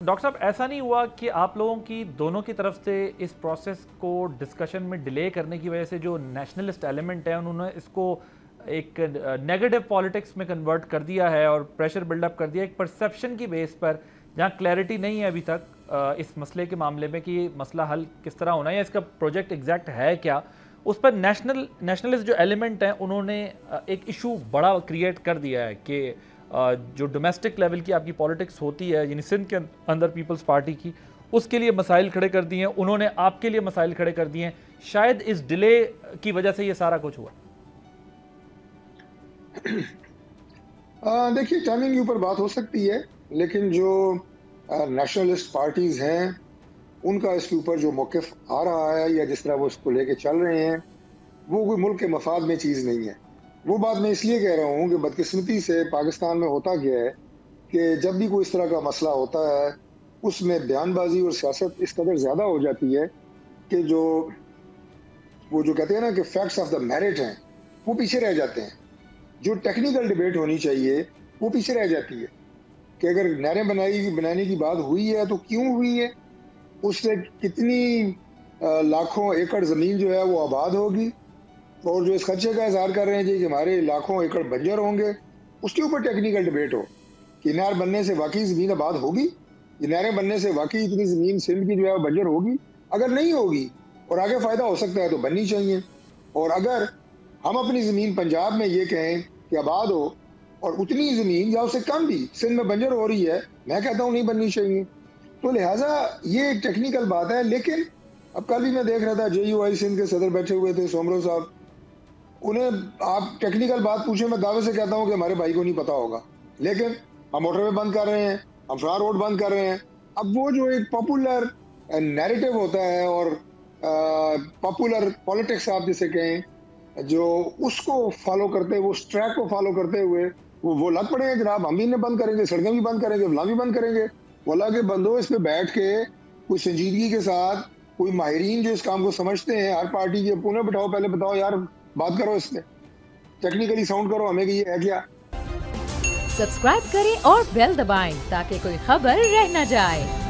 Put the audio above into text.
Doctor साहब, ऐसा नहीं हुआ कि आप लोगों की दोनों की तरफ से इस प्रोसेस को डिस्कशन में डिले करने की वजह से जो नेशनलिस्ट एलिमेंट है उन्होंने इसको एक नेगेटिव पॉलिटिक्स में कन्वर्ट कर दिया है और प्रेशर बिल्डअप कर दिया एक परसेप्शन की बेस पर, जहां क्लैरिटी नहीं है अभी तक इस मसले के मामले में कि मसला हल किस तरह होना है या इसका प्रोजेक्ट एग्जैक्ट है क्या। उस पर नेशनलिस्ट जो एलिमेंट हैं उन्होंने एक इशू बड़ा क्रिएट कर दिया है कि जो डोमेस्टिक लेवल की आपकी पॉलिटिक्स होती है, यानी सिंध के अंदर पीपल्स पार्टी की, उसके लिए मसाइल खड़े कर दिए हैं, उन्होंने आपके लिए मसाइल खड़े कर दिए हैं। शायद इस डिले की वजह से ये सारा कुछ हुआ। देखिए, टाइमिंग के ऊपर बात हो सकती है, लेकिन जो नेशनलिस्ट पार्टीज हैं उनका इसके ऊपर जो मौक़िफ़ आ रहा है या जिस तरह वो इसको लेके चल रहे हैं, वो कोई मुल्क के मफाद में चीज़ नहीं है। वो बात मैं इसलिए कह रहा हूँ कि बदकिस्मती से पाकिस्तान में होता क्या है कि जब भी कोई इस तरह का मसला होता है, उसमें बयानबाजी और सियासत इस कदर ज़्यादा हो जाती है कि वो जो कहते हैं ना कि फैक्ट्स ऑफ द मेरिट हैं, वो पीछे रह जाते हैं। जो टेक्निकल डिबेट होनी चाहिए, वो पीछे रह जाती है कि अगर नहरें बनाने की बात हुई है तो क्यों हुई है, उससे कितनी लाखों एकड़ ज़मीन जो है वो आबाद होगी, और जो इस खदशे का इज़हार कर रहे हैं जी कि हमारे लाखों एकड़ बंजर होंगे, उसके ऊपर टेक्निकल डिबेट हो कि नहर बनने से वाकई ज़मीन आबाद होगी, ये नहरें बनने से वाकई इतनी ज़मीन सिंध की जो है बंजर होगी। अगर नहीं होगी और आगे फ़ायदा हो सकता है तो बननी चाहिए। और अगर हम अपनी ज़मीन पंजाब में ये कहें कि आबाद हो और उतनी ज़मीन या उससे कम भी सिंध में बंजर हो रही है, मैं कहता हूँ नहीं बननी चाहिए। तो लिहाजा ये एक टेक्निकल बात है। लेकिन अब कल भी मैं देख रहा था, JUI सिंध के सदर बैठे हुए थे, सोमरो साहब, उन्हें आप टेक्निकल बात पूछे, मैं दावे से कहता हूं कि हमारे भाई को नहीं पता होगा, लेकिन हम मोटरवे बंद कर रहे हैं, हम फ्लावर रोड बंद कर रहे हैं। अब वो जो एक पॉपुलर नैरेटिव होता है और पॉपुलर पॉलिटिक्स आप जिसे कहें, जो उसको फॉलो करते, वो ट्रैक को फॉलो करते हुए वो लग पड़े हैं जनाब, हम भी इन्हें बंद करेंगे, सड़कें भी बंद करेंगे, फलां भी बंद करेंगे। वाला के बंदो इस पे बैठ के कोई संजीदगी के साथ, कोई माहिरीन जो इस काम को समझते हैं, हर पार्टी के पुनः बिठाओ, पहले बताओ यार, बात करो, इसमें टेक्निकली साउंड करो हमें कि ये है क्या। सब्सक्राइब करें और बेल दबाएं ताकि कोई खबर रह न जाए।